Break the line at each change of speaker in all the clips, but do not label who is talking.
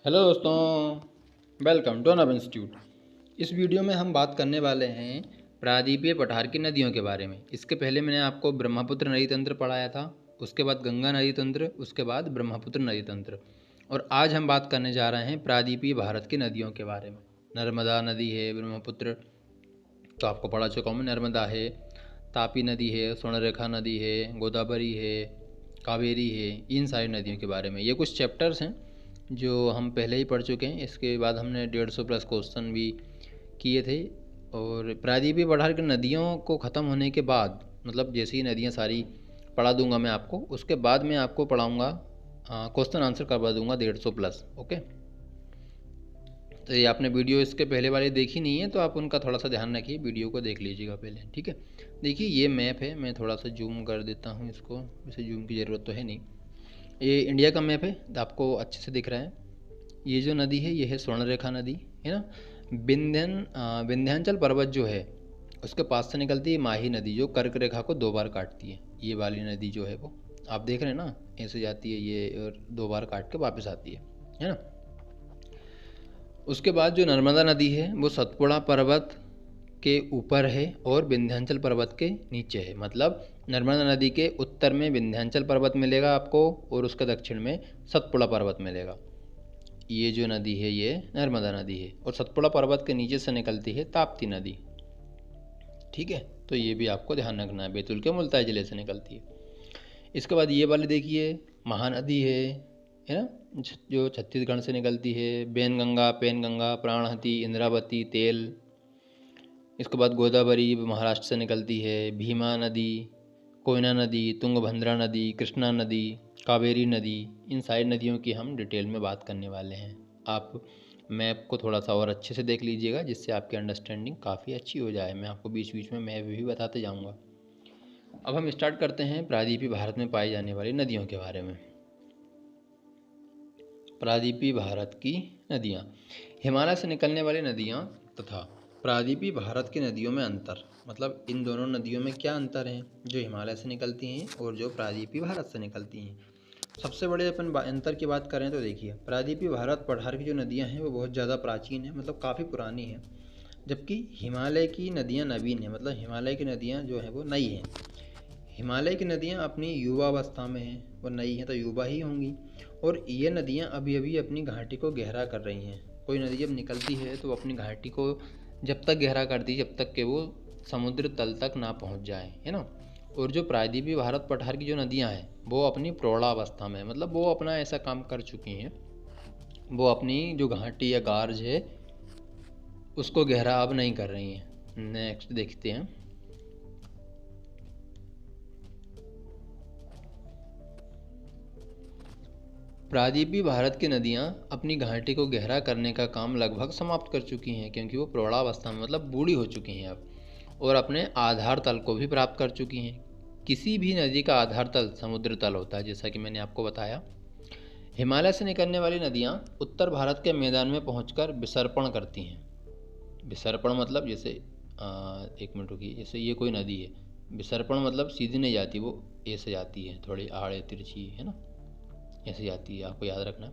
Hello दोस्तों, welcome to Anab institute. इस video में हम बात करने वाले हैं प्रायद्वीपीय पठार की नदियों के बारे में। इसके पहले मैंने आपको ब्रह्मपुत्र नदी तंत्र पढ़ाया था, उसके बाद गंगा नदी तंत्र, उसके बाद ब्रह्मपुत्र नदी तंत्र। और आज हम बात करने जा रहे हैं प्रायद्वीपीय भारत की नदियों के बारे में। नर्मदा नदी है, ब्रह्मपुत्र तो आपको पढ़ा चुका हूँ मैं। नर्मदा है, तापी नदी है, स्वर्णरेखा नदी है, गोदावरी है, कावेरी है। इन सारी नदियों के बारे में ये कुछ चैप्टर्स हैं जो हम पहले ही पढ़ चुके हैं। इसके बाद हमने 150 प्लस क्वेश्चन भी किए थे। और प्रायद्वीपीय पठार की नदियों को ख़त्म होने के बाद, मतलब जैसे ही नदियाँ सारी पढ़ा दूंगा मैं आपको, उसके बाद मैं आपको पढ़ाऊँगा, क्वेश्चन आंसर करवा दूंगा 150 प्लस। ओके, तो ये आपने वीडियो इसके पहले वाली देखी नहीं है तो आप उनका थोड़ा सा ध्यान रखिए, वीडियो को देख लीजिएगा पहले, ठीक है। देखिए ये मैप है, मैं थोड़ा सा जूम कर देता हूँ इसको, वैसे जूम की ज़रूरत तो है नहीं। ये इंडिया का मैप है, तो आपको अच्छे से दिख रहा है। ये जो नदी है ये है स्वर्णरेखा नदी, है ना। विंध्याचल पर्वत जो है उसके पास से निकलती है माही नदी, जो कर्क रेखा को 2 बार काटती है। ये वाली नदी जो है वो आप देख रहे हैं ना, ऐसे जाती है ये और 2 बार काट के वापस आती है ना। उसके बाद जो नर्मदा नदी है वो सतपुड़ा पर्वत के ऊपर है और विंध्याचल पर्वत के नीचे है। मतलब नर्मदा नदी के उत्तर में विंध्याचल पर्वत मिलेगा आपको और उसके दक्षिण में सतपुड़ा पर्वत मिलेगा। ये जो नदी है ये नर्मदा नदी है, और सतपुड़ा पर्वत के नीचे से निकलती है ताप्ती नदी, ठीक है। तो ये भी आपको ध्यान रखना है, बैतूल के मुल्ताई जिले से निकलती है। इसके बाद ये वाली देखिए महानदी है ना, जो छत्तीसगढ़ से निकलती है। बेनगंगा, पेनगंगा, प्राणहती, इंद्रावती, तेल। इसके बाद गोदावरी महाराष्ट्र से निकलती है। भीमा नदी, कोयना नदी, तुंगभद्रा नदी, कृष्णा नदी, कावेरी नदी। इन सारी नदियों की हम डिटेल में बात करने वाले हैं। आप मैप को थोड़ा सा और अच्छे से देख लीजिएगा, जिससे आपकी अंडरस्टैंडिंग काफ़ी अच्छी हो जाए। मैं आपको बीच बीच में मैप भी बताते जाऊँगा। अब हम स्टार्ट करते हैं प्रायद्वीपीय भारत में पाई जाने वाली नदियों के बारे में। प्रायद्वीपीय भारत की नदियाँ, हिमालय से निकलने वाली नदियाँ तथा प्रायद्वीपीय भारत की नदियों में अंतर। मतलब इन दोनों नदियों में क्या अंतर है, जो हिमालय से निकलती हैं और जो प्रायद्वीपीय भारत से निकलती हैं। सबसे बड़े अपन अंतर की बात करें तो देखिए, प्रायद्वीपीय भारत पठार की जो नदियाँ हैं वो बहुत ज़्यादा प्राचीन है, मतलब काफ़ी पुरानी है। जबकि हिमालय की नदियाँ नवीन हैं, मतलब हिमालय की नदियाँ जो हैं वो नई हैं। हिमालय की नदियाँ अपनी युवावस्था में हैं, वो नई हैं तो युवा ही होंगी। और ये नदियाँ अभी अभी अपनी घाटी को गहरा कर रही हैं। कोई नदी जब निकलती है तो अपनी घाटी को जब तक गहरा करती है जब तक कि वो समुद्र तल तक ना पहुँच जाए, है ना। और जो प्रायद्वीपीय भारत पठार की जो नदियाँ हैं वो अपनी प्रौढ़ावस्था में, मतलब वो अपना ऐसा काम कर चुकी हैं, वो अपनी जो घाटी या गार्ज है उसको गहरा अब नहीं कर रही हैं। नेक्स्ट देखते हैं। प्रायद्वीपीय भारत की नदियाँ अपनी घाटी को गहरा करने का काम लगभग समाप्त कर चुकी हैं, क्योंकि वो प्रौढ़ावस्था में, मतलब बूढ़ी हो चुकी हैं अब, और अपने आधार तल को भी प्राप्त कर चुकी हैं। किसी भी नदी का आधार तल समुद्र तल होता है, जैसा कि मैंने आपको बताया। हिमालय से निकलने वाली नदियाँ उत्तर भारत के मैदान में पहुंचकर विसर्पण करती हैं। विसर्पण मतलब जैसे एक मिनट रुकिए, जैसे ये कोई नदी है, विसर्पण मतलब सीधी नहीं जाती, वो ऐसे जाती है, थोड़ी आड़े तिरछी, है ना, ऐसे जाती है, आपको याद रखना।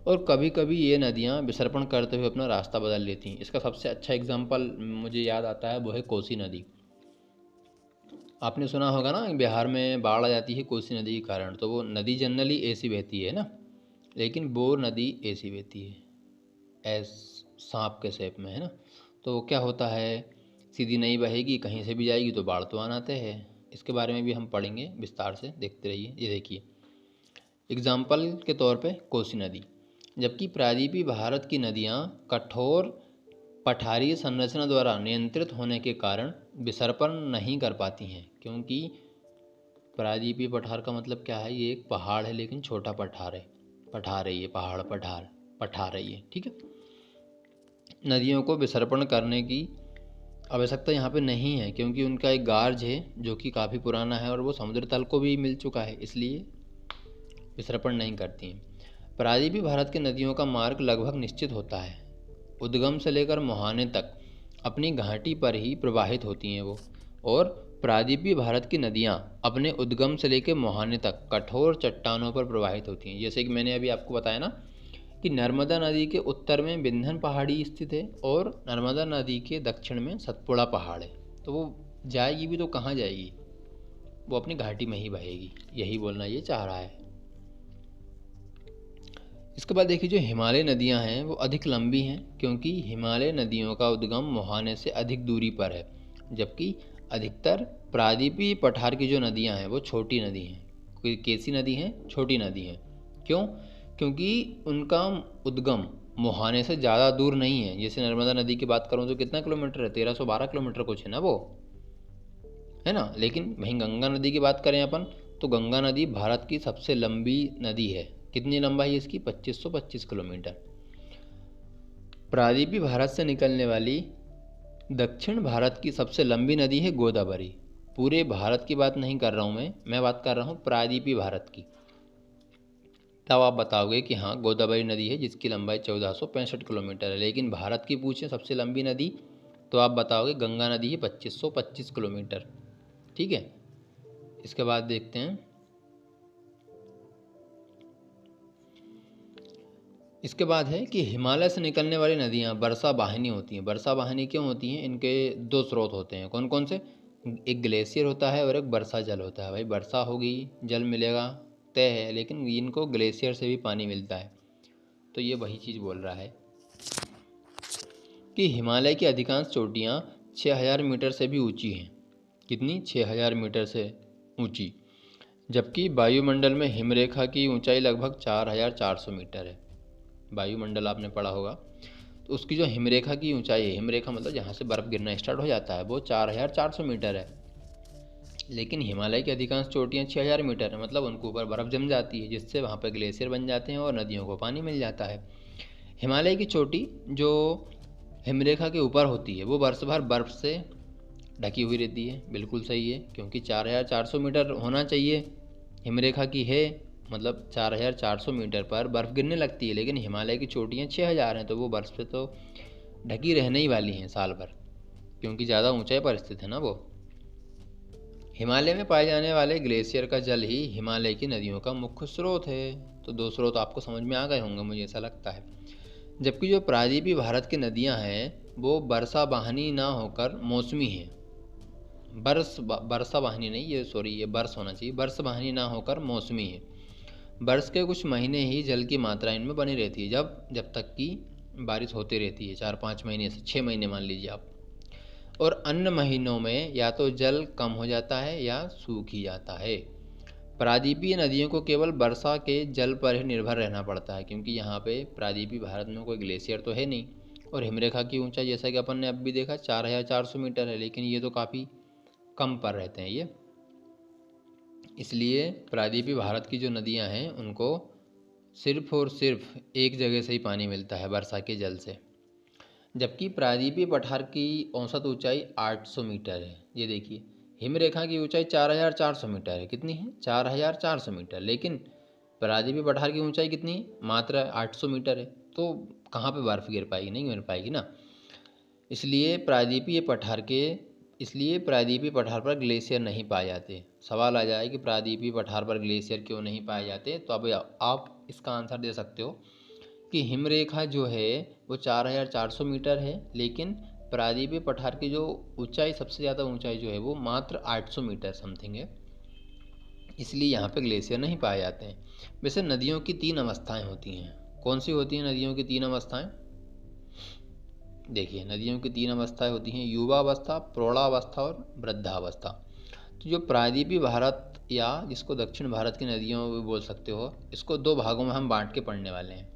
और कभी कभी ये नदियाँ विसर्पण करते हुए अपना रास्ता बदल लेती हैं। इसका सबसे अच्छा एग्जाम्पल मुझे याद आता है, वो है कोसी नदी। आपने सुना होगा ना, बिहार में बाढ़ आ जाती है कोसी नदी के कारण, तो वो नदी जनरली ऐसी बहती है ना, लेकिन वो नदी ऐसी बहती है, एस सांप के शेप में, है ना। तो वो क्या होता है, सीधी नहीं बहेगी, कहीं से भी जाएगी तो बाढ़ तो आना तय है। इसके बारे में भी हम पढ़ेंगे विस्तार से, देखते रहिए। ये देखिए एग्जाम्पल के तौर पे कोसी नदी। जबकि प्रायद्वीपीय भारत की नदियाँ कठोर पठारीय संरचना द्वारा नियंत्रित होने के कारण विसर्पण नहीं कर पाती हैं, क्योंकि प्रायद्वीपीय पठार का मतलब क्या है, ये एक पहाड़ है लेकिन छोटा पठार है। पठार है ये, पहाड़ पठार, पठार है ये, ठीक है। नदियों को विसर्पण करने की आवश्यकता यहाँ पे नहीं है, क्योंकि उनका एक गार्ज है जो कि काफ़ी पुराना है और वो समुद्र तल को भी मिल चुका है, इसलिए विसर्पण नहीं करती हैं। प्रायद्वीपीय भारत की नदियों का मार्ग लगभग निश्चित होता है। उद्गम से लेकर मुहाने तक अपनी घाटी पर ही प्रवाहित होती हैं वो। और प्रायद्वीपीय भारत की नदियाँ अपने उद्गम से लेकर मुहाने तक कठोर चट्टानों पर प्रवाहित होती हैं। जैसे कि मैंने अभी आपको बताया ना, कि नर्मदा नदी के उत्तर में विंध्य पहाड़ी स्थित है और नर्मदा नदी के दक्षिण में सतपुड़ा पहाड़ है। तो वो जाएगी भी तो कहाँ जाएगी, वो अपनी घाटी में ही बहेगी, यही बोलना ये चाह रहा है। इसके बाद देखिए जो हिमालय नदियां हैं वो अधिक लंबी हैं क्योंकि हिमालय नदियों का उद्गम मुहाने से अधिक दूरी पर है, जबकि अधिकतर प्रायद्वीपीय पठार की जो नदियां हैं वो छोटी नदी हैं। कोई कैसी नदी हैं, छोटी नदी हैं। क्यों? क्योंकि उनका उद्गम मुहाने से ज़्यादा दूर नहीं है। जैसे नर्मदा नदी की बात करूँ तो कितना किलोमीटर है, 1312 किलोमीटर कुछ है ना वो, है ना। लेकिन वहीं गंगा नदी की बात करें अपन तो गंगा नदी भारत की सबसे लंबी नदी है। कितनी लंबाई है इसकी, 2525 किलोमीटर। प्रायद्वीपीय भारत से निकलने वाली दक्षिण भारत की सबसे लंबी नदी है गोदावरी। पूरे भारत की बात नहीं कर रहा हूँ मैं बात कर रहा हूँ प्रायद्वीपीय भारत की। तब आप बताओगे कि हाँ गोदावरी नदी है जिसकी लंबाई 1465 किलोमीटर है। लेकिन भारत की पूछे सबसे लंबी नदी तो आप बताओगे गंगा नदी है 2525 किलोमीटर। ठीक है, इसके बाद देखते हैं। इसके बाद है कि हिमालय से निकलने वाली नदियाँ वर्षा वाहिनी होती हैं। वर्षा वाहिनी क्यों होती हैं? इनके दो स्रोत होते हैं। कौन कौन से? एक ग्लेशियर होता है और एक वर्षा जल होता है। भाई वर्षा होगी जल मिलेगा तय है, लेकिन इनको ग्लेशियर से भी पानी मिलता है। तो ये वही चीज़ बोल रहा है कि हिमालय की अधिकांश चोटियाँ 6000 मीटर से भी ऊंची हैं। कितनी? 6000 मीटर से ऊंची। जबकि वायुमंडल में हिमरेखा की ऊंचाई लगभग 4400 मीटर है। वायुमंडल आपने पढ़ा होगा, तो उसकी जो हिमरेखा की ऊंचाई है, हिमरेखा मतलब जहाँ से बर्फ़ गिरना स्टार्ट हो जाता है, वो 4400 मीटर है। लेकिन हिमालय की अधिकांश चोटियाँ 6000 मीटर है, मतलब उनके ऊपर बर्फ़ जम जाती है जिससे वहाँ पर ग्लेशियर बन जाते हैं और नदियों को पानी मिल जाता है। हिमालय की चोटी जो हिमरेखा के ऊपर होती है वो वर्ष भर बर्फ़ से ढकी हुई रहती है। बिल्कुल सही है, क्योंकि 4400 मीटर होना चाहिए, हिमरेखा की है, मतलब 4400 मीटर पर बर्फ़ गिरने लगती है। लेकिन हिमालय की चोटियाँ 6000 हैं, तो वो बर्फ़ से तो ढकी रहने ही वाली हैं साल भर, क्योंकि ज़्यादा ऊंचाई पर स्थित है ना वो। हिमालय में पाए जाने वाले ग्लेशियर का जल ही हिमालय की नदियों का मुख्य स्रोत है। तो दो स्रोत आपको समझ में आ गए होंगे, मुझे ऐसा लगता है। जबकि जो प्रायद्वीपीय भारत की नदियाँ हैं वो वर्षा वाहिनी ना होकर मौसमी हैं। वर्षा वाहिनी नहीं, ये सॉरी ये वर्ष होना चाहिए, वर्ष वाहिनी ना होकर मौसमी है। वर्ष के कुछ महीने ही जल की मात्रा इनमें बनी रहती है, जब तक कि बारिश होती रहती है, 4-5 महीने से 6 महीने मान लीजिए आप। और अन्य महीनों में या तो जल कम हो जाता है या सूख ही जाता है। प्रायद्वीपीय नदियों को केवल वर्षा के जल पर ही निर्भर रहना पड़ता है, क्योंकि यहाँ पे प्रायद्वीपीय भारत में कोई ग्लेशियर तो है नहीं। और हिमरेखा की ऊंचाई जैसा कि अपन ने अब भी देखा 4400 मीटर है, लेकिन ये तो काफ़ी कम पर रहते हैं ये। इसलिए प्रायद्वीपीय भारत की जो नदियां हैं उनको सिर्फ और सिर्फ एक जगह से ही पानी मिलता है, वर्षा के जल से। जबकि प्रायद्वीपीय पठार की औसत ऊंचाई 800 मीटर है। ये देखिए, हिमरेखा की ऊंचाई 4400 मीटर है। कितनी है? 4400 मीटर। लेकिन प्रायद्वीपीय पठार की ऊंचाई कितनी है? मात्र 800 मीटर है। तो कहाँ पे बर्फ़ गिर पाएगी? नहीं गिर पाएगी ना। इसलिए प्रायद्वीपीय पठार के इसलिए प्रायद्वीपीय पठार पर ग्लेशियर नहीं पाए जाते। सवाल आ जाए कि प्रायद्वीपीय पठार पर ग्लेशियर क्यों नहीं पाए जाते, तो अब आप इसका आंसर दे सकते हो कि हिमरेखा जो है वो 4400 मीटर है, लेकिन प्रायद्वीपीय पठार की जो ऊंचाई, सबसे ज़्यादा ऊंचाई जो है वो मात्र 800 मीटर समथिंग है। इसलिए यहाँ पे ग्लेशियर नहीं पाए जाते हैं। वैसे नदियों की 3 अवस्थाएं होती हैं। कौन सी होती हैं नदियों की 3 अवस्थाएं? देखिए, नदियों की 3 अवस्थाएं होती हैं, युवावस्था, प्रौढ़ावस्था और वृद्धावस्था। तो जो प्रायद्वीपीय भारत या जिसको दक्षिण भारत की नदियों भी बोल सकते हो, इसको 2 भागों में हम बांट के पढ़ने वाले हैं।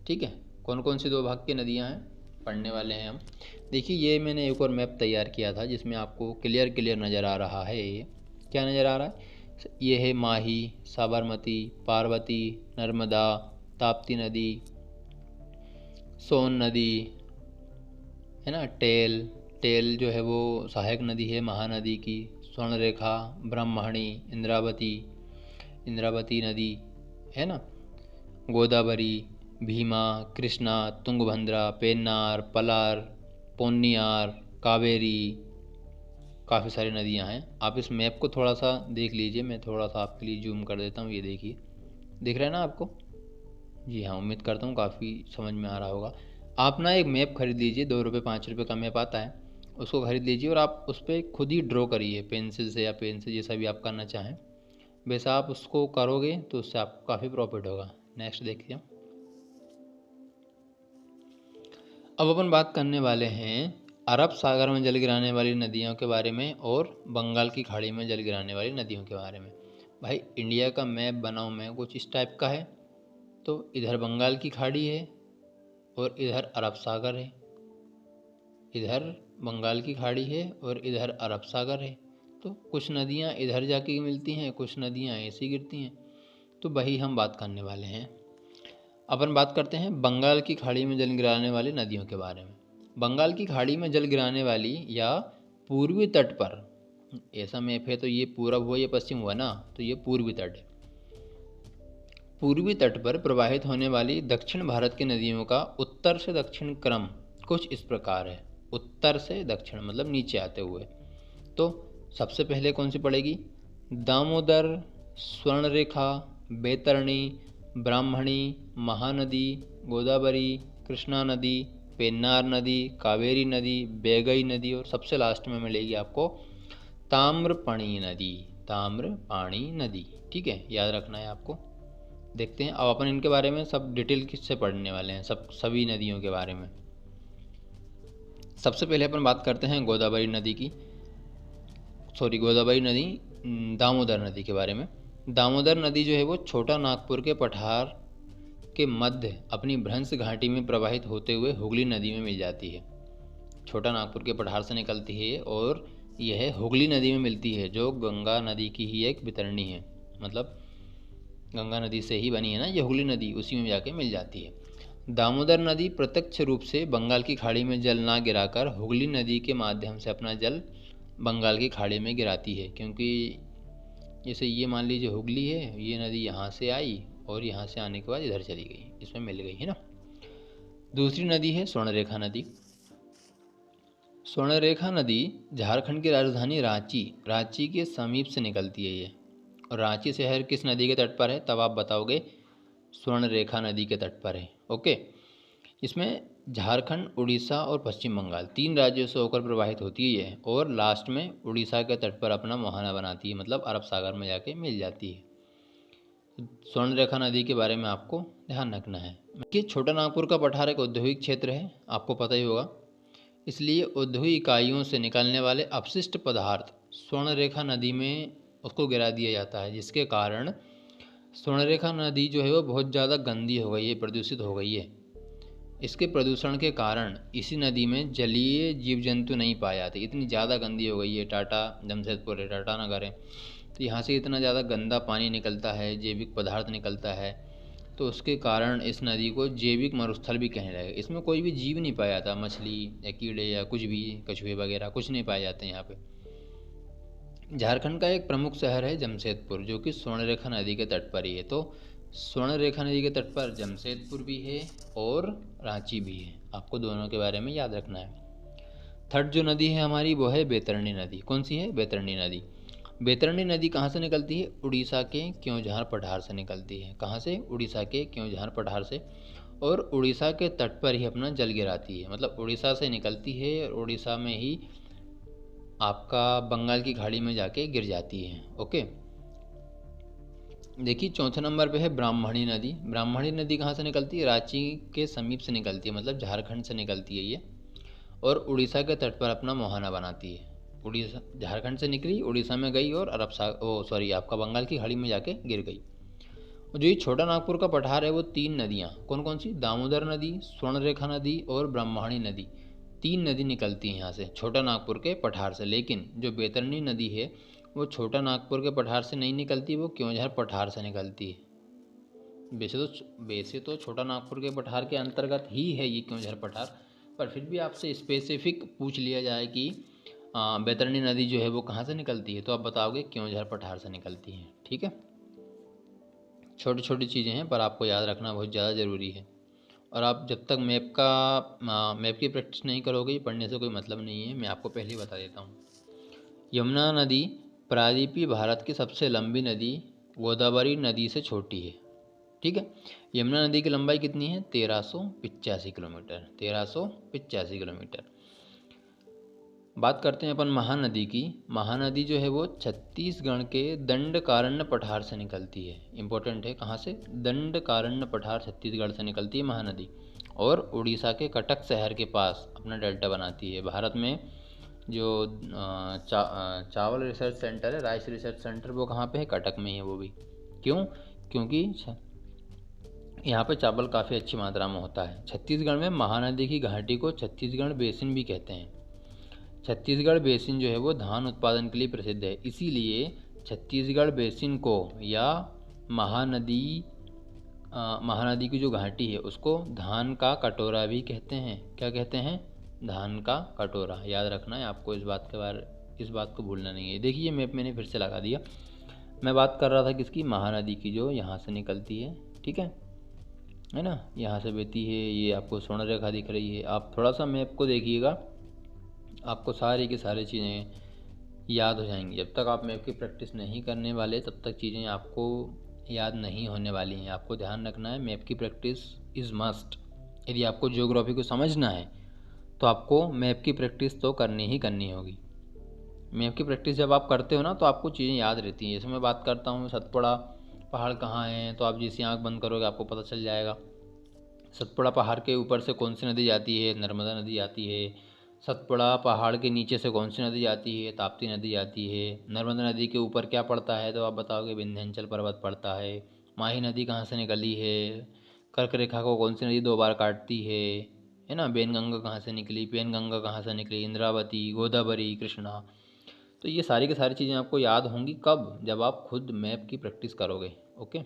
ठीक है, कौन कौन सी 2 भाग की नदियाँ हैं पढ़ने वाले हैं हम। देखिए, ये मैंने एक और मैप तैयार किया था जिसमें आपको क्लियर नज़र आ रहा है। ये क्या नज़र आ रहा है? ये है माही, साबरमती, पार्वती, नर्मदा, ताप्ती नदी, सोन नदी, है ना। टेल जो है वो सहायक नदी है महानदी की। स्वर्णरेखा, ब्रह्मणी, इंद्रावती नदी, है ना। गोदावरी, भीमा, कृष्णा, तुंगभद्रा, पेन्नार, पलार, पोन्नियार, कावेरी, काफ़ी सारी नदियां हैं। आप इस मैप को थोड़ा सा देख लीजिए, मैं थोड़ा सा आपके लिए जूम कर देता हूँ। ये देखिए, दिख रहा है ना आपको? जी हाँ, उम्मीद करता हूँ काफ़ी समझ में आ रहा होगा। आप ना एक मैप खरीद लीजिए, 2 रुपये 5 रुपये का मैप आता है, उसको खरीद लीजिए और आप उस पे खुद ही ड्रॉ करिए, पेंसिल से या पेन से, जैसा भी आप करना चाहें। वैसा आप उसको करोगे तो उससे आपको काफ़ी प्रॉफिट होगा। नेक्स्ट देखिए, अब अपन बात करने वाले हैं अरब सागर में जल गिराने वाली नदियों के बारे में और बंगाल की खाड़ी में जल गिराने वाली नदियों के बारे में। भाई इंडिया का मैप बनाऊँ मैं कुछ इस टाइप का है, तो इधर बंगाल की खाड़ी है और इधर अरब सागर है, इधर बंगाल की खाड़ी है और इधर अरब सागर है। तो कुछ नदियाँ इधर जाके मिलती हैं, कुछ नदियाँ ऐसी गिरती हैं। तो वही हम बात करने वाले हैं। अपन बात करते हैं बंगाल की खाड़ी में जल गिराने वाली नदियों के बारे में। बंगाल की खाड़ी में जल गिराने वाली या पूर्वी तट पर, ऐसा मैप है तो ये पूरब हुआ, ये पश्चिम हुआ ना, तो ये पूर्वी तट है। पूर्वी तट पर प्रवाहित होने वाली दक्षिण भारत की नदियों का उत्तर से दक्षिण क्रम कुछ इस प्रकार है। उत्तर से दक्षिण मतलब नीचे आते हुए। तो सबसे पहले कौन सी पड़ेगी? दामोदर, स्वर्णरेखा, बैतरणी, ब्राह्मणी, महानदी, गोदावरी, कृष्णा नदी, पेन्नार नदी, कावेरी नदी, बैगई नदी और सबसे लास्ट में मिलेगी आपको ताम्रपाणी नदी। ताम्रपाणी नदी, ठीक है, याद रखना है आपको। देखते हैं अब अपन इनके बारे में सब डिटेल किससे पढ़ने वाले हैं, सभी नदियों के बारे में। सबसे पहले अपन बात करते हैं गोदावरी नदी की, गोदावरी नदी, दामोदर नदी के बारे में। दामोदर नदी जो है वो छोटा नागपुर के पठार के मध्य अपनी भ्रंश घाटी में प्रवाहित होते हुए हुगली नदी में मिल जाती है। छोटा नागपुर के पठार से निकलती है और यह हुगली नदी में मिलती है, जो गंगा नदी की ही एक वितरणी है। मतलब गंगा नदी से ही बनी है ना ये हुगली नदी, उसी में जाके मिल जाती है। दामोदर नदी प्रत्यक्ष रूप से बंगाल की खाड़ी में जल ना गिराकर हुगली नदी के माध्यम से अपना जल बंगाल की खाड़ी में गिराती है। क्योंकि जैसे ये मान लीजिए हुगली है, ये नदी यहाँ से आई और यहाँ से आने के बाद इधर चली गई, इसमें मिल गई है ना। दूसरी नदी है स्वर्णरेखा नदी। स्वर्णरेखा नदी झारखंड की राजधानी रांची के समीप से निकलती है ये। और रांची शहर किस नदी के तट पर है, तब आप बताओगे स्वर्णरेखा नदी के तट पर है। ओके, इसमें झारखंड, उड़ीसा और पश्चिम बंगाल 3 राज्यों से होकर प्रवाहित होती है और लास्ट में उड़ीसा के तट पर अपना मुहाना बनाती है, मतलब अरब सागर में जाके मिल जाती है। स्वर्णरेखा नदी के बारे में आपको ध्यान रखना है कि छोटा नागपुर का पठार एक औद्योगिक क्षेत्र है, आपको पता ही होगा। इसलिए औद्योगिक इकाइयों से निकलने वाले अपशिष्ट पदार्थ स्वर्णरेखा नदी में उसको गिरा दिया जाता है, जिसके कारण स्वर्णरेखा नदी जो है वो बहुत ज़्यादा गंदी हो गई है, प्रदूषित हो गई है। इसके प्रदूषण के कारण इसी नदी में जलीय जीव जंतु नहीं पाए जाते, इतनी ज़्यादा गंदी हो गई है। टाटा जमशेदपुर है, टाटा नगर है, तो यहाँ से इतना ज़्यादा गंदा पानी निकलता है, जैविक पदार्थ निकलता है, तो उसके कारण इस नदी को जैविक मरुस्थल भी कहने लगे। इसमें कोई भी जीव नहीं पाया जाता, मछली या कीड़े या कुछ भी, कछुए वगैरह कुछ नहीं पाए जाते यहाँ पे। झारखंड का एक प्रमुख शहर है जमशेदपुर, जो कि स्वर्णरेखा नदी के तट पर ही है। तो स्वर्णरेखा नदी के तट पर जमशेदपुर भी है और रांची भी है, आपको दोनों के बारे में याद रखना है। थर्ड जो नदी है हमारी वो है बैतरणी नदी। कौन सी है? बैतरणी नदी। बैतरणी नदी कहाँ से निकलती है? उड़ीसा के क्योंझार पठार से निकलती है। कहाँ से? उड़ीसा के क्योंझार पठार से। और उड़ीसा के तट पर ही अपना जल गिराती है, मतलब उड़ीसा से निकलती है और उड़ीसा में ही आपका बंगाल की खाड़ी में जाके गिर जाती है। ओके, देखिए चौथे नंबर पे है ब्राह्मणी नदी। ब्राह्मणी नदी कहाँ से निकलती है? रांची के समीप से निकलती है, मतलब झारखंड से निकलती है ये, और उड़ीसा के तट पर अपना मुहाना बनाती है। उड़ीसा, झारखंड से निकली, उड़ीसा में गई और आपका बंगाल की खाड़ी में जाके गिर गई। और जो ये छोटा नागपुर का पठार है वो 3 नदियाँ कौन कौन सी? दामोदर नदी, स्वर्णरेखा नदी और ब्राह्मणी नदी, 3 नदी निकलती हैं यहाँ से छोटा नागपुर के पठार से। लेकिन जो बैतरणी नदी है वो छोटा नागपुर के पठार से नहीं निकलती, वो क्योंझार पठार से निकलती है। वैसे तो छोटा नागपुर के पठार के अंतर्गत ही है ये क्योंझार पठार, पर फिर भी आपसे स्पेसिफिक पूछ लिया जाए कि बैतरणी नदी जो है वो कहाँ से निकलती है, तो आप बताओगे क्योंझार पठार से निकलती है। ठीक है, छोटी छोटी चीज़ें हैं पर आपको याद रखना बहुत ज़्यादा ज़रूरी है। और आप जब तक मैप की प्रैक्टिस नहीं करोगे, पढ़ने से कोई मतलब नहीं है, मैं आपको पहले ही बता देता हूँ। यमुना नदी प्रायद्वीपीय भारत की सबसे लंबी नदी गोदावरी नदी से छोटी है। ठीक है। यमुना नदी की लंबाई कितनी है? 1385 किलोमीटर, 1385 किलोमीटर। बात करते हैं अपन महानदी की। महानदी जो है वो छत्तीसगढ़ के दंडकारण्य पठार से निकलती है। इंपॉर्टेंट है, कहाँ से? दंडकारण्य पठार छत्तीसगढ़ से निकलती है महानदी, और उड़ीसा के कटक शहर के पास अपना डेल्टा बनाती है। भारत में जो चावल रिसर्च सेंटर है, राइस रिसर्च सेंटर, वो कहाँ पे है? कटक में है। वो भी क्यों? क्योंकि यहाँ पे चावल काफ़ी अच्छी मात्रा में होता है। छत्तीसगढ़ में महानदी की घाटी को छत्तीसगढ़ बेसिन भी कहते हैं। छत्तीसगढ़ बेसिन जो है वो धान उत्पादन के लिए प्रसिद्ध है, इसीलिए छत्तीसगढ़ बेसिन को या महानदी महानदी की जो घाटी है उसको धान का कटोरा भी कहते हैं। क्या कहते हैं? धान का कटोरा। याद रखना है आपको, इस बात को भूलना नहीं है। देखिए मैप मैंने फिर से लगा दिया। मैं बात कर रहा था किसकी? महानदी की, जो यहाँ से निकलती है, ठीक है ना, यहाँ से बहती है। ये आपको स्वर्ण रेखा दिख रही है। आप थोड़ा सा मैप को देखिएगा, आपको सारी की सारी चीज़ें याद हो जाएंगी। जब तक आप मैप की प्रैक्टिस नहीं करने वाले तब तक चीज़ें आपको याद नहीं होने वाली हैं। आपको ध्यान रखना है, मैप की प्रैक्टिस इज़ मस्ट। यदि आपको ज्योग्राफी को समझना है तो आपको मैप की प्रैक्टिस तो करनी ही करनी होगी। मैप की प्रैक्टिस जब आप करते हो ना तो आपको चीज़ें याद रहती हैं। जैसे मैं बात करता हूँ सतपुड़ा पहाड़ कहाँ है, तो आप जैसी आँख बंद करोगे आपको पता चल जाएगा। सतपुड़ा पहाड़ के ऊपर से कौन सी नदी जाती है? नर्मदा नदी जाती है। सतपुड़ा पहाड़ के नीचे से कौन सी नदी जाती है? ताप्ती नदी जाती है। नर्मदा नदी के ऊपर क्या पड़ता है? तो आप बताओगे विंध्याचल पर्वत पड़ता है। माही नदी कहाँ से निकली है? कर्क रेखा को कौन सी नदी 2 बार काटती है ना? बेनगंगा कहाँ से निकली? पेनगंगा कहाँ से निकली? इंद्रावती, गोदावरी, कृष्णा। तो ये सारी की सारी चीज़ें आपको याद होंगी कब? जब आप खुद मैप की प्रैक्टिस करोगे। ओके,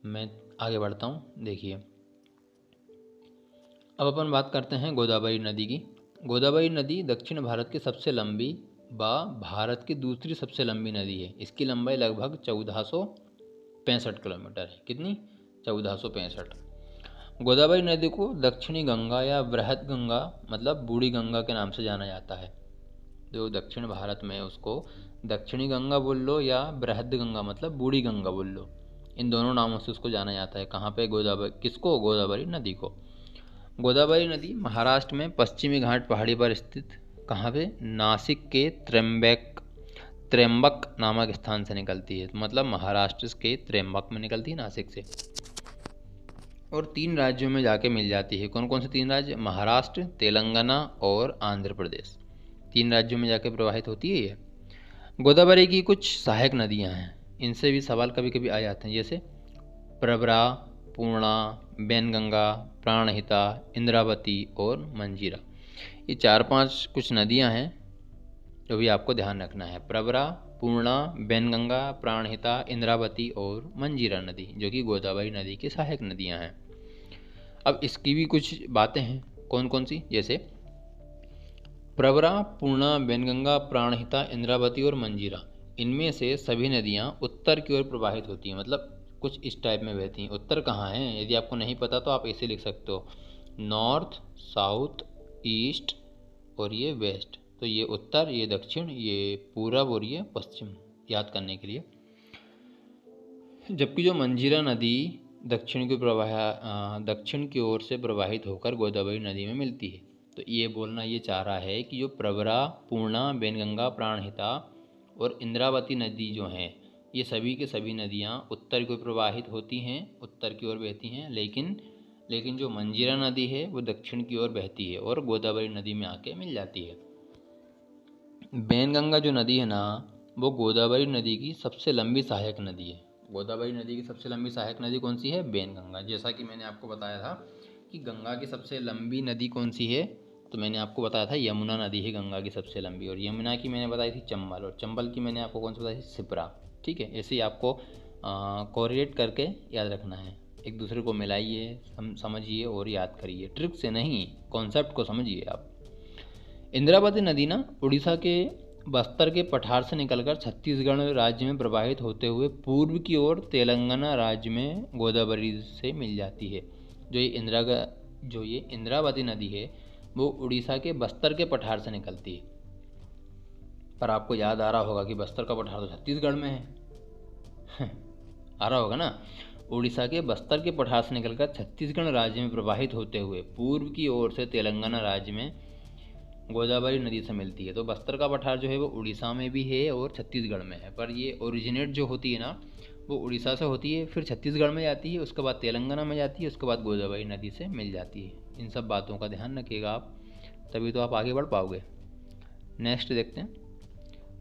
मैं आगे बढ़ता हूँ। देखिए अब अपन बात करते हैं गोदावरी नदी की। गोदावरी नदी दक्षिण भारत की सबसे लंबी व भारत की दूसरी सबसे लंबी नदी है। इसकी लंबाई लगभग 1465 किलोमीटर है। कितनी? 1465। गोदावरी नदी को दक्षिणी गंगा या बृहद गंगा मतलब बूढ़ी गंगा के नाम से जाना जाता है। जो दक्षिण भारत में उसको दक्षिणी गंगा बोल लो या बृहद गंगा मतलब बूढ़ी गंगा बोल लो, इन दोनों नामों से उसको जाना जाता है। कहाँ पे? गोदावरी, किसको? गोदावरी नदी को। गोदावरी नदी महाराष्ट्र में पश्चिमी घाट पहाड़ी पर स्थित, कहाँ पे? नासिक के त्र्यंबक नामक स्थान से निकलती है। मतलब महाराष्ट्र के त्र्यंबक में निकलती है, नासिक से, और 3 राज्यों में जाके मिल जाती है। कौन कौन से 3 राज्य? महाराष्ट्र, तेलंगाना और आंध्र प्रदेश। 3 राज्यों में जाके प्रवाहित होती है ये। गोदावरी की कुछ सहायक नदियाँ हैं, इनसे भी सवाल कभी कभी आ जाते हैं, जैसे प्रवरा, पूर्णा, बैनगंगा, प्राणहिता, इंद्रावती और मंजीरा। ये 4-5 कुछ नदियाँ हैं जो भी आपको ध्यान रखना है। प्रवरा, पूर्णा, बैनगंगा, प्राणहिता, इंद्रावती और मंजीरा नदी, जो कि गोदावरी नदी की सहायक नदियाँ हैं। अब इसकी भी कुछ बातें हैं। कौन कौन सी? जैसे प्रवरा, पूर्णा, बैनगंगा, प्राणहिता, इंद्रावती और मंजीरा, इनमें से सभी नदियाँ उत्तर की ओर प्रवाहित होती हैं। मतलब कुछ इस टाइप में बहती हैं। उत्तर कहाँ है? यदि आपको नहीं पता तो आप ऐसे लिख सकते हो, नॉर्थ, साउथ, ईस्ट और ये वेस्ट। तो ये उत्तर, ये दक्षिण, ये पूरब और ये पश्चिम, याद करने के लिए। जबकि जो मंजीरा नदी दक्षिण की ओर से प्रवाहित होकर गोदावरी नदी में मिलती है। तो ये बोलना ये चाह रहा है कि जो प्रवरा, पूर्णा, बैनगंगा, प्राणहिता और इंद्रावती नदी जो हैं, ये सभी के सभी नदियाँ उत्तर की ओर प्रवाहित होती हैं, उत्तर की ओर बहती हैं। लेकिन जो मंजीरा नदी है वो दक्षिण की ओर बहती है और गोदावरी नदी में आके मिल जाती है। बैनगंगा जो नदी है ना, वो गोदावरी नदी की सबसे लंबी सहायक नदी है। गोदावरी नदी की सबसे लंबी सहायक नदी कौन सी है? बैनगंगा। जैसा कि मैंने आपको बताया था कि गंगा की सबसे लंबी नदी कौन सी है, तो मैंने आपको बताया था यमुना नदी है गंगा की सबसे लंबी, और यमुना की मैंने बताई थी चंबल, और चंबल की मैंने आपको कौन सी बताई थी? सिप्रा। ठीक है, ऐसे ही आपको कोरिलेट करके याद रखना है। एक दूसरे को मिलाइए, समझिए और याद करिए, ट्रिक से नहीं, कॉन्सेप्ट को समझिए आप। इंद्रावती नदी ना उड़ीसा के बस्तर के पठार से निकलकर छत्तीसगढ़ राज्य में प्रवाहित होते हुए पूर्व की ओर तेलंगाना राज्य में गोदावरी से मिल जाती है। जो ये इंद्रावती नदी है वो उड़ीसा के बस्तर के पठार से निकलती है। पर आपको याद आ रहा होगा कि बस्तर का पठार तो छत्तीसगढ़ में है। आ रहा होगा ना। उड़ीसा के बस्तर के पठार से निकलकर छत्तीसगढ़ राज्य में प्रवाहित होते हुए पूर्व की ओर से तेलंगाना राज्य में गोदावरी नदी से मिलती है। तो बस्तर का पठार जो है वो उड़ीसा में भी है और छत्तीसगढ़ में है, पर ये ओरिजिनेट जो होती है ना वो उड़ीसा से होती है, फिर छत्तीसगढ़ में जाती है, उसके बाद तेलंगाना में जाती है, उसके बाद गोदावरी नदी से मिल जाती है। इन सब बातों का ध्यान रखिएगा आप, तभी तो आप आगे बढ़ पाओगे। नेक्स्ट देखते हैं।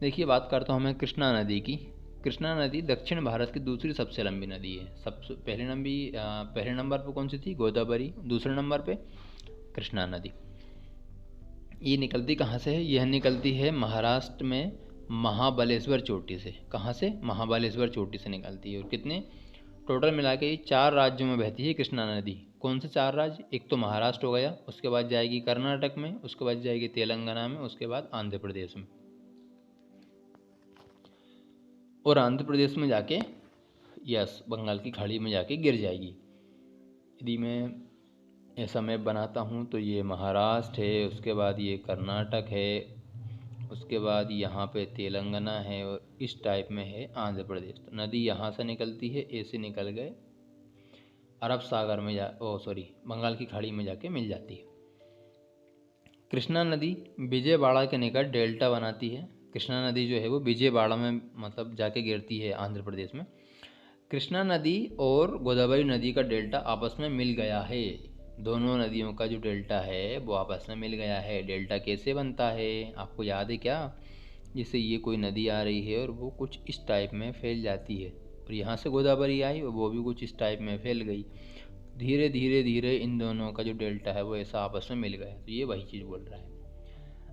देखिए बात करता हूँ मैं कृष्णा नदी की। कृष्णा नदी दक्षिण भारत की दूसरी सबसे लंबी नदी है। सबसे पहले नंबर पर कौन सी थी? गोदावरी। दूसरे नंबर पे कृष्णा नदी। ये निकलती कहाँ से है? यह निकलती है महाराष्ट्र में महाबलेश्वर चोटी से। कहाँ से? महाबलेश्वर चोटी से निकलती है। और कितने टोटल मिला के 4 राज्यों में बहती है कृष्णा नदी। कौन से 4 राज्य? एक तो महाराष्ट्र हो गया, उसके बाद जाएगी कर्नाटक में, उसके बाद जाएगी तेलंगाना में, उसके बाद आंध्र प्रदेश में। और आंध्र प्रदेश में जाके बंगाल की खाड़ी में जाके गिर जाएगी। यदि मैं ऐसा मैप बनाता हूँ तो ये महाराष्ट्र है, उसके बाद ये कर्नाटक है, उसके बाद यहाँ पे तेलंगाना है, और इस टाइप में है आंध्र प्रदेश। तो नदी यहाँ से निकलती है, ऐसे निकल गए अरब सागर में बंगाल की खाड़ी में जाके मिल जाती है। कृष्णा नदी विजयवाड़ा के निकट डेल्टा बनाती है। कृष्णा नदी जो है वो विजयवाड़ा में मतलब जाके गिरती है आंध्र प्रदेश में। कृष्णा नदी और गोदावरी नदी का डेल्टा आपस में मिल गया है। दोनों नदियों का जो डेल्टा है वो आपस में मिल गया है। डेल्टा कैसे बनता है आपको याद है क्या? जैसे ये कोई नदी आ रही है और वो कुछ इस टाइप में फैल जाती है, और यहाँ से गोदावरी आई और वो भी कुछ इस टाइप में फैल गई। धीरे धीरे धीरे इन दोनों का जो डेल्टा है वो ऐसा आपस में मिल गया। तो ये वही चीज़ बोल रहा है।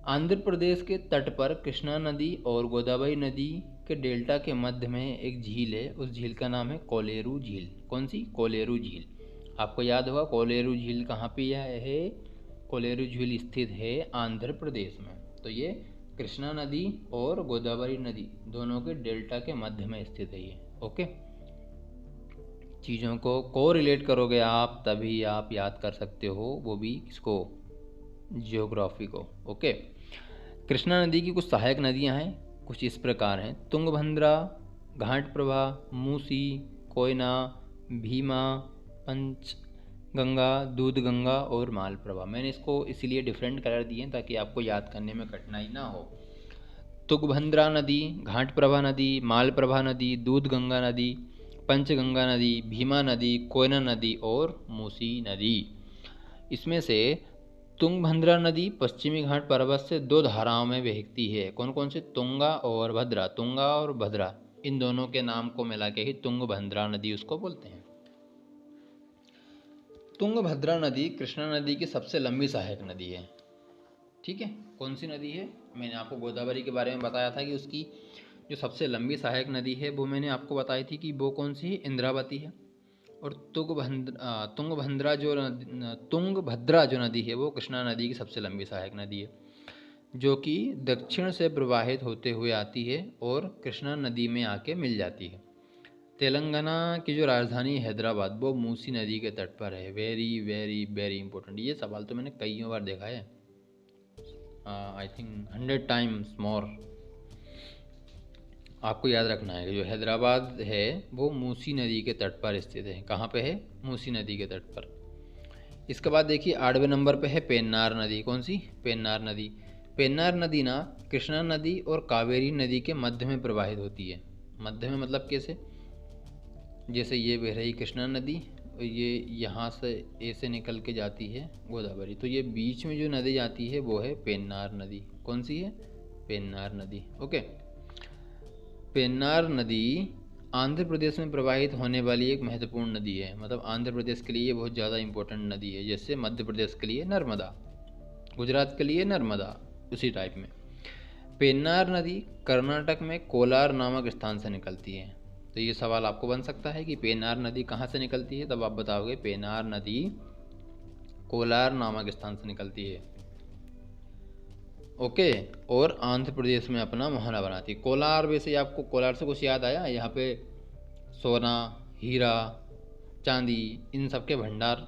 आंध्र प्रदेश के तट पर कृष्णा नदी और गोदावरी नदी के डेल्टा के मध्य में एक झील है। उस झील का नाम है कोलेरू झील। कौन सी? कोलेरू झील। आपको याद होगा कोलेरू झील कहाँ पे है? कोलेरू झील स्थित है आंध्र प्रदेश में। तो ये कृष्णा नदी और गोदावरी नदी दोनों के डेल्टा के मध्य में स्थित है ये। ओके, चीज़ों को कोरिलेट करोगे आप तभी आप याद कर सकते हो, वो भी इसको, जियोग्राफी को। ओके, कृष्णा नदी की कुछ सहायक नदियां हैं, कुछ इस प्रकार हैं। तुंगभद्रा, घाटप्रभा, मूसी, कोयना, भीमा, पंचगंगा, दूधगंगा और मालप्रभा। मैंने इसको इसीलिए डिफरेंट कलर दिए ताकि आपको याद करने में कठिनाई ना हो। तुंगभद्रा नदी, घाटप्रभा नदी, मालप्रभा नदी, दूधगंगा नदी, पंचगंगा नदी, भीमा नदी, कोयना नदी और मूसी नदी। इसमें से तुंगभद्रा नदी पश्चिमी घाट पर्वत से 2 धाराओं में बहती है। कौन कौन से? तुंगा और भद्रा। तुंगा और भद्रा इन दोनों के नाम को मिला के ही तुंगभद्रा नदी उसको बोलते हैं। तुंगभद्रा नदी कृष्णा नदी की सबसे लंबी सहायक नदी है। ठीक है, कौन सी नदी है? मैंने आपको गोदावरी के बारे में बताया था कि उसकी जो सबसे लंबी सहायक नदी है वो मैंने आपको बताई थी कि वो कौन सी है? इंद्रावती है। और तुंगभद्रा जो नदी है वो कृष्णा नदी की सबसे लंबी सहायक नदी है, जो कि दक्षिण से प्रवाहित होते हुए आती है और कृष्णा नदी में आके मिल जाती है। तेलंगाना की जो राजधानी हैदराबाद वो मूसी नदी के तट पर है। Very very very important. ये सवाल तो मैंने कई बार देखा है, आई थिंक 100 टाइम्स मोर। आपको याद रखना है कि जो हैदराबाद है वो मूसी नदी के तट पर स्थित है। कहाँ पे है? मूसी नदी के तट पर। इसके बाद देखिए 8वें नंबर पे है पेन्नार नदी। कौन सी? पेन्नार नदी। पेन्नार नदी ना कृष्णा नदी और कावेरी नदी के मध्य में प्रवाहित होती है। मध्य में मतलब कैसे? जैसे ये बह रही कृष्णा नदी, ये यहाँ से ऐसे निकल के जाती है गोदावरी, तो ये बीच में जो नदी जाती है वो है पेन्नार नदी। कौन सी है? पेन्नार नदी। ओके, पेन्नार नदी आंध्र प्रदेश में प्रवाहित होने वाली एक महत्वपूर्ण नदी है। मतलब आंध्र प्रदेश के लिए बहुत ज़्यादा इंपॉर्टेंट नदी है, जैसे मध्य प्रदेश के लिए नर्मदा, गुजरात के लिए नर्मदा, उसी टाइप में। पेन्नार नदी कर्नाटक में कोलार नामक स्थान से निकलती है। तो ये सवाल आपको बन सकता है कि पेन्नार नदी कहाँ से निकलती है, तब आप बताओगे पेन्नार नदी कोलार नामक स्थान से निकलती है। ओके, और आंध्र प्रदेश में अपना मोहना बनाती है। कोलार, वैसे आपको कोलार से कुछ याद आया? यहाँ पे सोना, हीरा, चांदी, इन सब के भंडार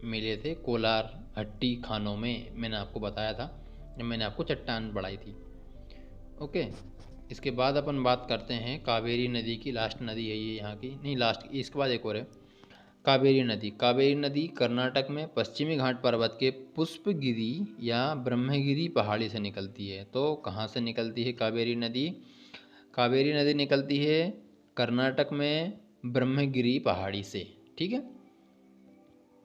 मिले थे कोलार हट्टी खानों में। मैंने आपको बताया था जब मैंने आपको चट्टान पढ़ाई थी। ओके, इसके बाद अपन बात करते हैं कावेरी नदी की। लास्ट नदी है ये यहाँ की, नहीं लास्ट, इसके बाद एक और है कावेरी नदी। कावेरी नदी कर्नाटक में पश्चिमी घाट पर्वत के पुष्पगिरी या ब्रह्मगिरी पहाड़ी से निकलती है। तो कहाँ से निकलती है कावेरी नदी? कावेरी नदी निकलती है कर्नाटक में ब्रह्मगिरी पहाड़ी से, ठीक है,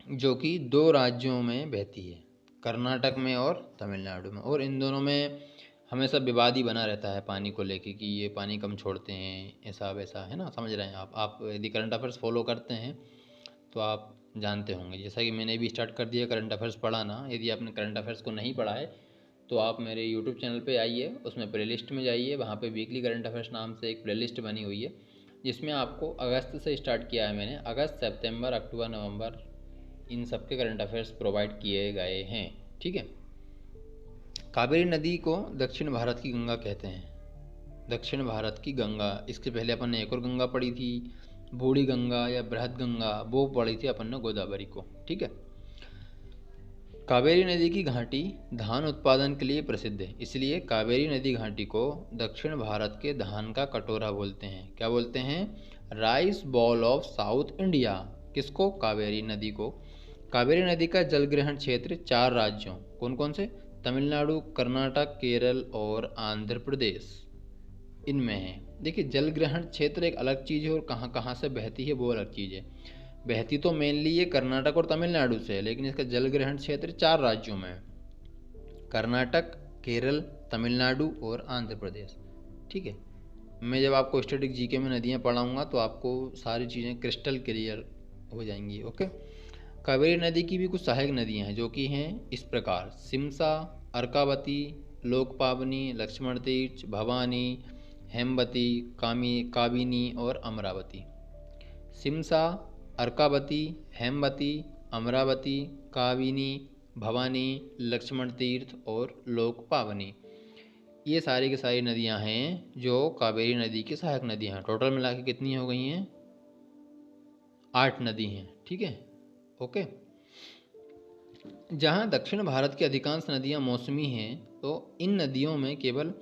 जो कि 2 राज्यों में बहती है, कर्नाटक में और तमिलनाडु में। और इन दोनों में हमेशा विवाद ही बना रहता है पानी को लेके कि ये पानी कम छोड़ते हैं, ऐसा वैसा, है ना, समझ रहे हैं आप यदि करंट अफेयर्स फॉलो करते हैं तो आप जानते होंगे। जैसा कि मैंने भी स्टार्ट कर दिया करंट अफेयर्स पढ़ाना। यदि आपने करंट अफेयर्स को नहीं पढ़ा है तो आप मेरे यूट्यूब चैनल पे आइए, उसमें प्लेलिस्ट में जाइए, वहाँ पे वीकली करंट अफेयर्स नाम से एक प्लेलिस्ट बनी हुई है, जिसमें आपको अगस्त से स्टार्ट किया है मैंने। अगस्त, सितंबर, अक्टूबर, नवंबर, इन सब के करंट अफेयर्स प्रोवाइड किए गए हैं, ठीक है। कावेरी नदी को दक्षिण भारत की गंगा कहते हैं, दक्षिण भारत की गंगा। इसके पहले अपन ने एक और गंगा पढ़ी थी, बूढ़ी गंगा या बृहद गंगा, वो पढ़ी थी अपन ने गोदावरी को, ठीक है। कावेरी नदी की घाटी धान उत्पादन के लिए प्रसिद्ध है, इसलिए कावेरी नदी घाटी को दक्षिण भारत के धान का कटोरा बोलते हैं। क्या बोलते हैं? Rice ball of south India. किसको? कावेरी नदी को। कावेरी नदी का जलग्रहण क्षेत्र 4 राज्यों, कौन कौन से? तमिलनाडु, कर्नाटक, केरल और आंध्र प्रदेश, इनमें है। देखिए, जलग्रहण क्षेत्र एक अलग चीज़ है और कहाँ कहाँ से बहती है वो अलग चीज़ है। बहती तो मेनली ये कर्नाटक और तमिलनाडु से है, लेकिन इसका जलग्रहण क्षेत्र 4 राज्यों में है, कर्नाटक, केरल, तमिलनाडु और आंध्र प्रदेश, ठीक है। मैं जब आपको स्टैटिक जीके में नदियाँ पढ़ाऊँगा तो आपको सारी चीज़ें क्रिस्टल क्लियर हो जाएंगी, ओके। कावेरी नदी की भी कुछ सहायक नदियाँ हैं जो कि हैं इस प्रकार: सिमसा, अर्कावती, लोकपावनी, लक्ष्मण तीर्थ, भवानी, हेमवती, काबिनी और अमरावती। सिमसा, अर्कावती, हेमवती, अमरावती, काबिनी, भवानी, लक्ष्मण तीर्थ और लोकपावनी, ये सारी की सारी नदियां हैं जो कावेरी नदी की सहायक नदियां हैं। टोटल मिला के कितनी हो गई हैं? 8 नदी हैं, ठीक है, ओके। जहाँ दक्षिण भारत की अधिकांश नदियाँ मौसमी हैं, तो इन नदियों में केवल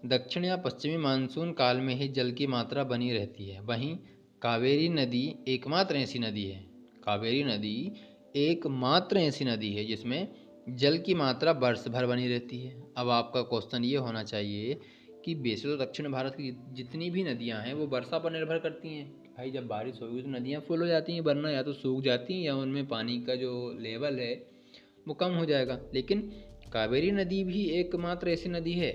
दक्षिण या पश्चिमी मानसून काल में ही जल की मात्रा बनी रहती है। वहीं कावेरी नदी एकमात्र ऐसी नदी है, कावेरी नदी एकमात्र ऐसी नदी है जिसमें जल की मात्रा वर्ष भर बनी रहती है। अब आपका क्वेश्चन ये होना चाहिए कि वैसे तो दक्षिण भारत की जितनी भी नदियाँ हैं वो वर्षा पर निर्भर करती हैं। भाई, जब बारिश होगी तो नदियाँ फुल हो जाती हैं, वरना या तो सूख जाती हैं या उनमें पानी का जो लेवल है वो कम हो जाएगा। लेकिन कावेरी नदी भी एकमात्र ऐसी नदी है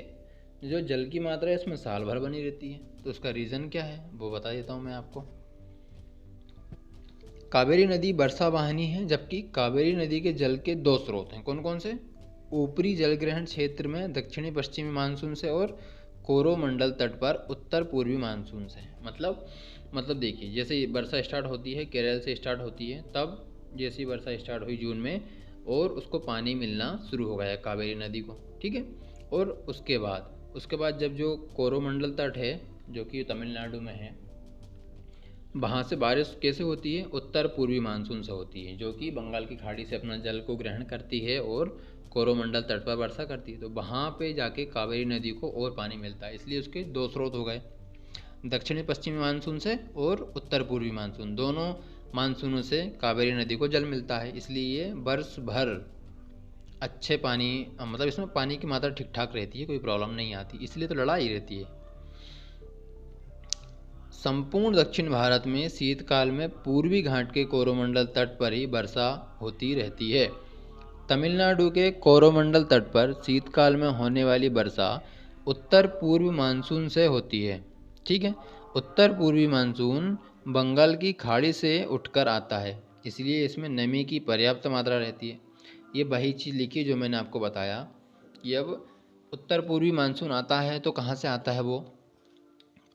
जो जल की मात्रा इसमें साल भर बनी रहती है। तो उसका रीज़न क्या है वो बता देता हूँ मैं आपको। कावेरी नदी वर्षा वाहिनी है, जबकि कावेरी नदी के जल के 2 स्रोत हैं, कौन कौन से? ऊपरी जलग्रहण क्षेत्र में दक्षिणी पश्चिमी मानसून से और कोरोमंडल तट पर उत्तर पूर्वी मानसून से। मतलब देखिए, जैसे वर्षा स्टार्ट होती है केरल से स्टार्ट होती है, तब जैसी वर्षा स्टार्ट हुई जून में और उसको पानी मिलना शुरू हो गया कावेरी नदी को, ठीक है। और उसके बाद जब जो कोरोमंडल तट है जो कि तमिलनाडु में है, वहाँ से बारिश कैसे होती है? उत्तर पूर्वी मानसून से होती है, जो कि बंगाल की खाड़ी से अपना जल को ग्रहण करती है और कोरोमंडल तट पर वर्षा करती है। तो वहाँ पे जाके कावेरी नदी को और पानी मिलता है, इसलिए उसके 2 स्रोत हो गए, दक्षिणी पश्चिमी मानसून से और उत्तर पूर्वी मानसून। दोनों मानसूनों से कावेरी नदी को जल मिलता है, इसलिए ये वर्ष भर अच्छे पानी, मतलब इसमें पानी की मात्रा ठीक ठाक रहती है, कोई प्रॉब्लम नहीं आती, इसलिए तो लड़ाई रहती है। संपूर्ण दक्षिण भारत में शीतकाल में पूर्वी घाट के कोरोमंडल तट पर ही वर्षा होती रहती है। तमिलनाडु के कोरोमंडल तट पर शीतकाल में होने वाली वर्षा उत्तर पूर्व मानसून से होती है, ठीक है। उत्तर पूर्वी मानसून बंगाल की खाड़ी से उठकर आता है, इसलिए इसमें नमी की पर्याप्त मात्रा रहती है। ये वही चीज़ लिखी जो मैंने आपको बताया कि अब उत्तर पूर्वी मानसून आता है तो कहाँ से आता है वो?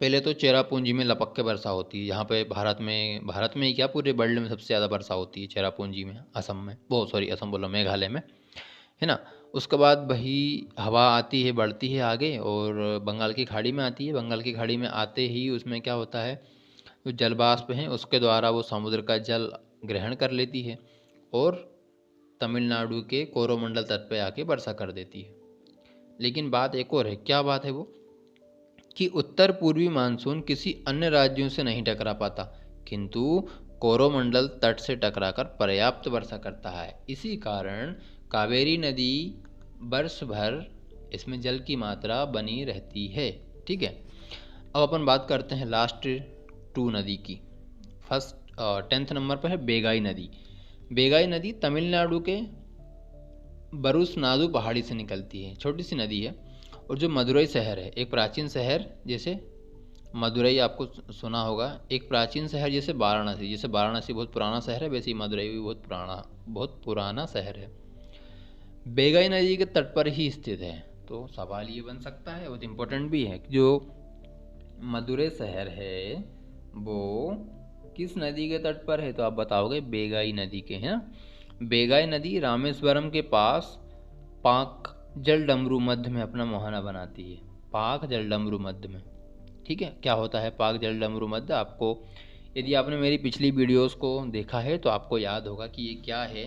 पहले तो चेरापूंजी में लपक के वर्षा होती है। यहाँ पे भारत में ही क्या, पूरे वर्ल्ड में सबसे ज़्यादा वर्षा होती है चेरापूंजी में, असम में, वो सॉरी असम बोला, मेघालय में, है ना। उसके बाद वही हवा आती है, बढ़ती है आगे और बंगाल की खाड़ी में आती है। बंगाल की खाड़ी में आते ही उसमें क्या होता है, जो जलवाष्प हैं उसके द्वारा वो समुद्र का जल ग्रहण कर लेती है और तमिलनाडु के कोरोमंडल तट पे आके वर्षा कर देती है। लेकिन बात एक और है, क्या बात है वो? कि उत्तर पूर्वी मानसून किसी अन्य राज्यों से नहीं टकरा पाता, किंतु कोरोमंडल तट से टकराकर पर्याप्त वर्षा करता है। इसी कारण कावेरी नदी वर्ष भर इसमें जल की मात्रा बनी रहती है। ठीक है, अब अपन बात करते हैं लास्ट 2 नदी की। फर्स्ट 10th नंबर पर है बेगाई नदी। बेगाई नदी तमिलनाडु के बरुसनाडु पहाड़ी से निकलती है। छोटी सी नदी है और जो मदुरई शहर है, एक प्राचीन शहर, जैसे मदुरई आपको सुना होगा, एक प्राचीन शहर जैसे वाराणसी बहुत पुराना शहर है, वैसे ही मदुरई भी बहुत पुराना शहर है। बेगाई नदी के तट पर ही स्थित है। तो सवाल ये बन सकता है, बहुत इम्पोर्टेंट भी है, कि जो मदुरई शहर है वो किस नदी के तट पर है? तो आप बताओगे बेगाई नदी के, है ना। बेगाई नदी रामेश्वरम के पास पाक जलडमरू मध्य में अपना मुहाना बनाती है। पाक जलडमरू मध्य में, ठीक है। क्या होता है पाक जलडमरू मध्य? आपको, यदि आपने मेरी पिछली वीडियोस को देखा है तो आपको याद होगा कि ये क्या है,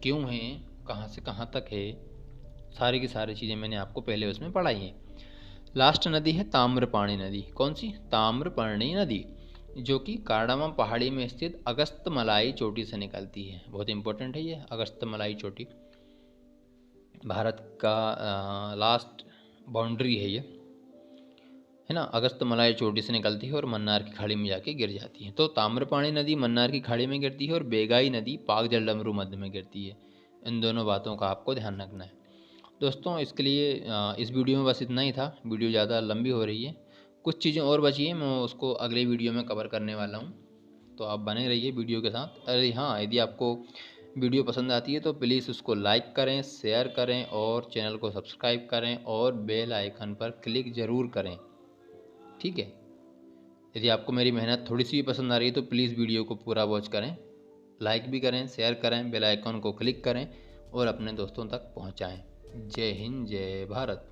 क्यों है, कहाँ से कहाँ तक है, सारी की सारी चीज़ें मैंने आपको पहले उसमें पढ़ाई हैं। लास्ट नदी है ताम्रपाणी नदी। कौन सी? ताम्रपर्णी नदी, जो कि कार्डामा पहाड़ी में स्थित अगस्त्यमलाई चोटी से निकलती है। बहुत इंपॉर्टेंट है ये अगस्त्यमलाई चोटी, भारत का लास्ट बाउंड्री है ये, है ना। अगस्त्यमलाई चोटी से निकलती है और मन्नार की खाड़ी में जाके गिर जाती है। तो ताम्रपाणी नदी मन्नार की खाड़ी में गिरती है और बेगाई नदी पाक जलडमरू मध्य में गिरती है। इन दोनों बातों का आपको ध्यान रखना है दोस्तों। इसके लिए इस वीडियो में बस इतना ही था। वीडियो ज़्यादा लंबी हो रही है, कुछ चीज़ें और बची हैं, मैं उसको अगले वीडियो में कवर करने वाला हूँ, तो आप बने रहिए वीडियो के साथ। अरे हाँ, यदि आपको वीडियो पसंद आती है तो प्लीज़ उसको लाइक करें, शेयर करें और चैनल को सब्सक्राइब करें और बेल आइकन पर क्लिक ज़रूर करें, ठीक है। यदि आपको मेरी मेहनत थोड़ी सी भी पसंद आ रही है तो प्लीज़ वीडियो को पूरा वॉच करें, लाइक भी करें, शेयर करें, बेल आइकन को क्लिक करें और अपने दोस्तों तक पहुंचाएं। जय हिंद, जय भारत।